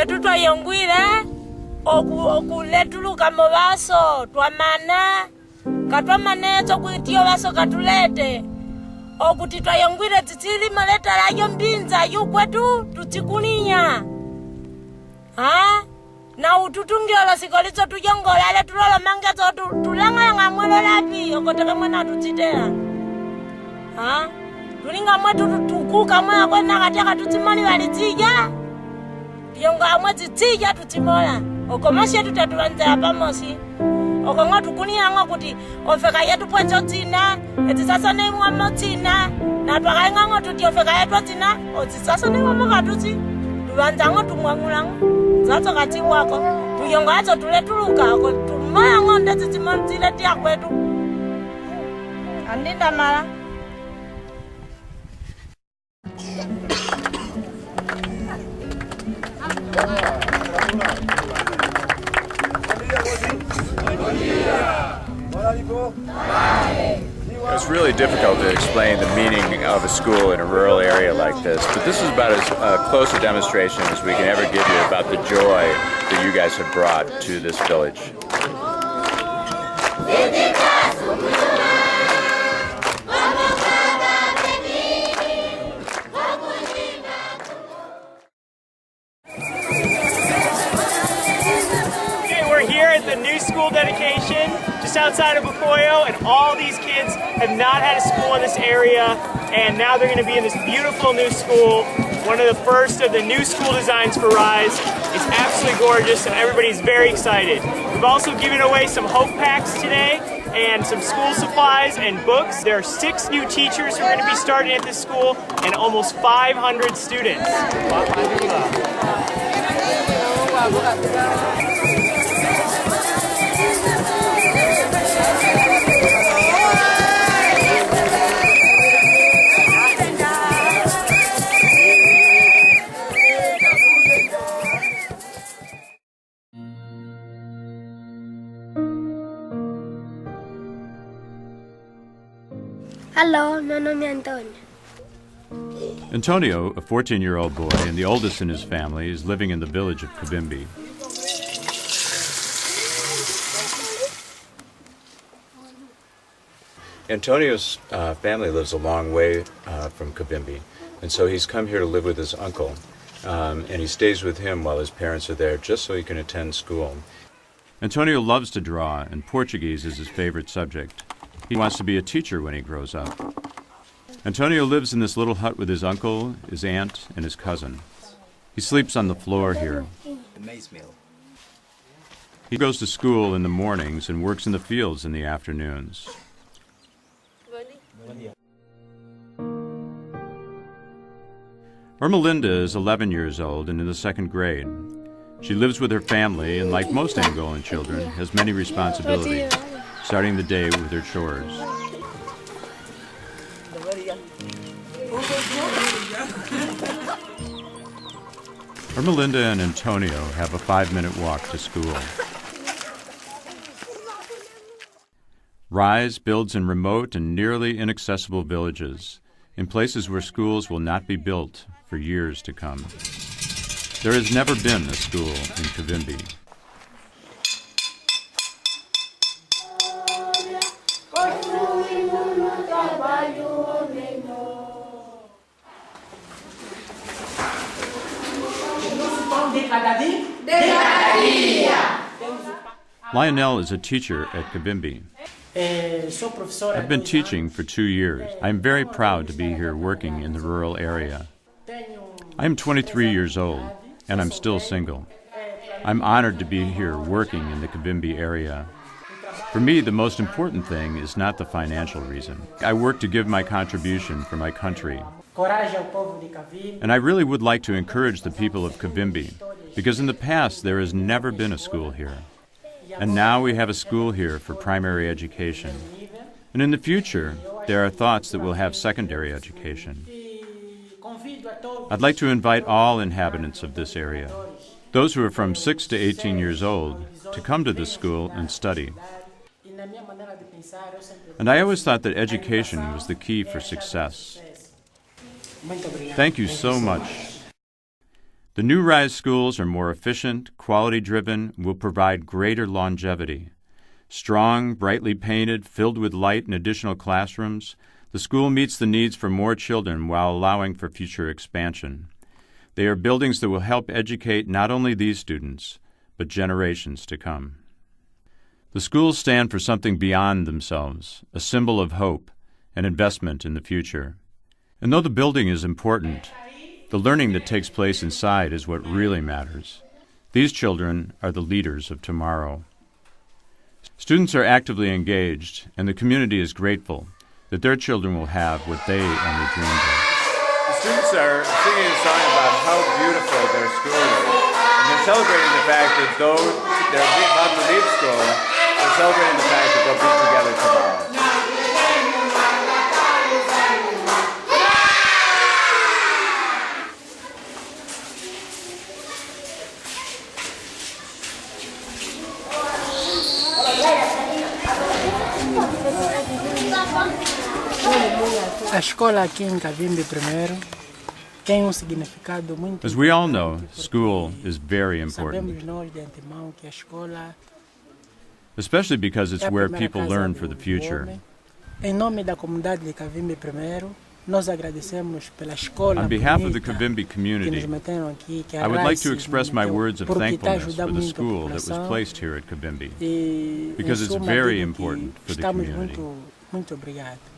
Tutayongwire okuletuluka mu baso twamana katwamanezo kwitiyo baso katulete okuti twayongwire titili maleta layo mbinza yukwetu tutikulinya na ututungiola sikolizo tujongola ale tulolo mangezo tulanga mwelo lapi okotaka mwana tutitela tulinga mwetu tukuka mwana kwena katika tutimoni walitija yongo amwe titija tutimola okomashe tutatulanza pamosi okongo tukunia ngo kuti ofeka yetu pwecho tina etisasa ne mwa tina na twakainga ngo tuti ofeka yetu tina otisasa ne mwa katuti tubanza ngo tumwamulango zato kati wako tuyongo acho tuletuluka ko tumaya ngo ndeti timanzile tia kwetu andinda mala It's really difficult to explain the meaning of a school in a rural area like this, but this is about as close a demonstration as we can ever give you about the joy that you guys have brought to this village. The new school dedication just outside of Bukoyo, and all these kids have not had a school in this area, and now they're going to be in this beautiful new school, one of the first of the new school designs for RISE. It's absolutely gorgeous, and everybody's very excited. We've also given away some hope packs today and some school supplies and books. There are 6 new teachers who are going to be starting at this school and almost 500 students. Hello, my name is Antonio. Antonio, a 14-year-old boy and the oldest in his family, is living in the village of Kavimbi. Antonio's family lives a long way from Kavimbi, and so he's come here to live with his uncle, and he stays with him while his parents are there just so he can attend school. Antonio loves to draw, and Portuguese is his favorite subject. He wants to be a teacher when he grows up. Antonio lives in this little hut with his uncle, his aunt, and his cousin. He sleeps on the floor here. He goes to school in the mornings and works in the fields in the afternoons. Ermelinda is 11 years old and in the 2nd grade. She lives with her family and, like most Angolan children, has many responsibilities, starting the day with her chores. Ermelinda and Antonio have a 5-minute walk to school. RISE builds in remote and nearly inaccessible villages, in places where schools will not be built for years to come. There has never been a school in Kavimbi. Lionel is a teacher at Kavimbi. I've been teaching for 2 years. I am very proud to be here working in the rural area. I am 23 years old, and I'm still single. I'm honored to be here working in the Kavimbi area. For me, the most important thing is not the financial reason. I work to give my contribution for my country. And I really would like to encourage the people of Kavimbi, because in the past there has never been a school here. And now we have a school here for primary education. And in the future, there are thoughts that we'll have secondary education. I'd like to invite all inhabitants of this area, those who are from 6 to 18 years old, to come to this school and study. And I always thought that education was the key for success. Thank you so much. The new RISE schools are more efficient, quality-driven, and will provide greater longevity. Strong, brightly painted, filled with light and additional classrooms, the school meets the needs for more children while allowing for future expansion. They are buildings that will help educate not only these students, but generations to come. The schools stand for something beyond themselves, a symbol of hope, an investment in the future. And though the building is important, the learning that takes place inside is what really matters. These children are the leaders of tomorrow. Students are actively engaged, and the community is grateful that their children will have what they only dreamed of. The students are singing a song about how beautiful their school is, and they're celebrating the fact that though they're about to leave school, they're celebrating the fact that they'll be together tomorrow. A escola aqui em Kavimbi primeiro tem significado muito. As we all know, school is very important, Sabemos nós de antemão que a escola especially because it's é a where primeira people casa learn do for the future. homem. Em nome da comunidade de Kavimbi primeiro, nós agradecemos pela escola On behalf of the bonita Kavimbi que community, nos meteram aqui, que a I would like RISE to express nos my meteu, words of porque está thankfulness for ajudando the muito a school that was população placed here at Kavimbi, e, because em it's suma, very digo que important for the estamos community. muito obrigados.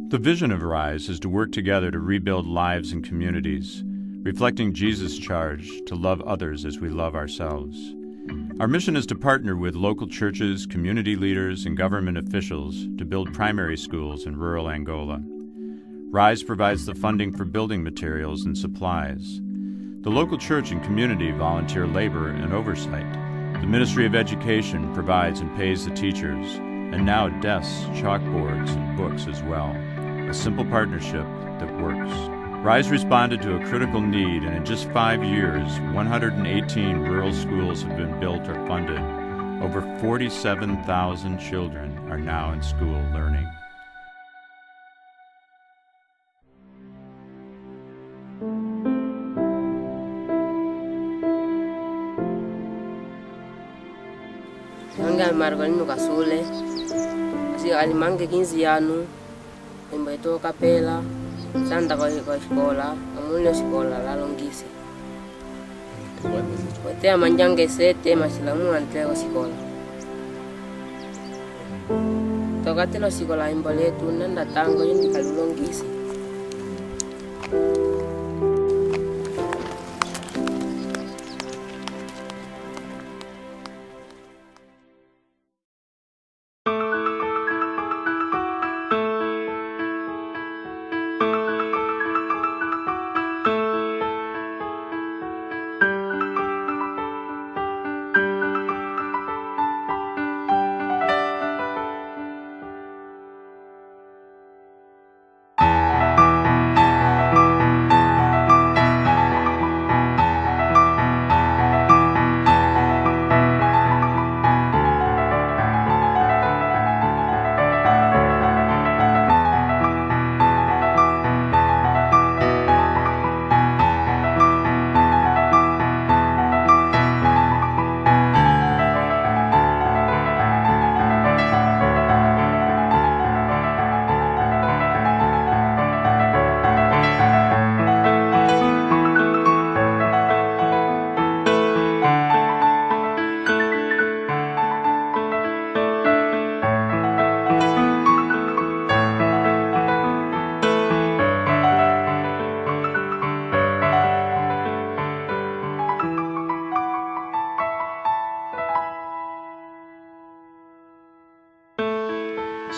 The vision of RISE is to work together to rebuild lives and communities, reflecting Jesus' charge to love others as we love ourselves. Our mission is to partner with local churches, community leaders, and government officials to build primary schools in rural Angola. RISE provides the funding for building materials and supplies. The local church and community volunteer labor and oversight. The Ministry of Education provides and pays the teachers, and now desks, chalkboards, and books as well. A simple partnership that works. RISE responded to a critical need, and in just 5 years, 118 rural schools have been built or funded. Over 47,000 children are now in school learning. Manga Margalino Casule, si alimange 15 anos, imbaito capela, santa com a escola, amulho escola lá longuíssima. Até a manjangue 7, mas lá não entrei a escola. Tocate la escola em boleto, não dá tango, gente calu longuíssima.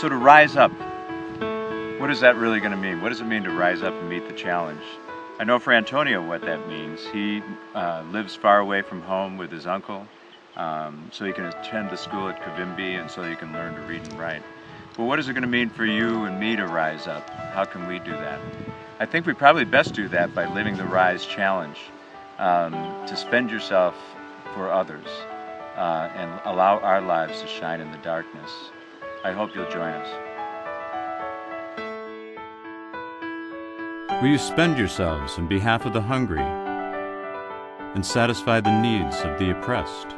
So to rise up, what is that really going to mean? What does it mean to rise up and meet the challenge? I know for Antonio what that means. He lives far away from home with his uncle, so he can attend the school at Kavimbi and so he can learn to read and write. But what is it going to mean for you and me to rise up? How can we do that? I think we probably best do that by living the Rise Challenge, to spend yourself for others and allow our lives to shine in the darkness. I hope you'll join us. Will you spend yourselves in behalf of the hungry and satisfy the needs of the oppressed?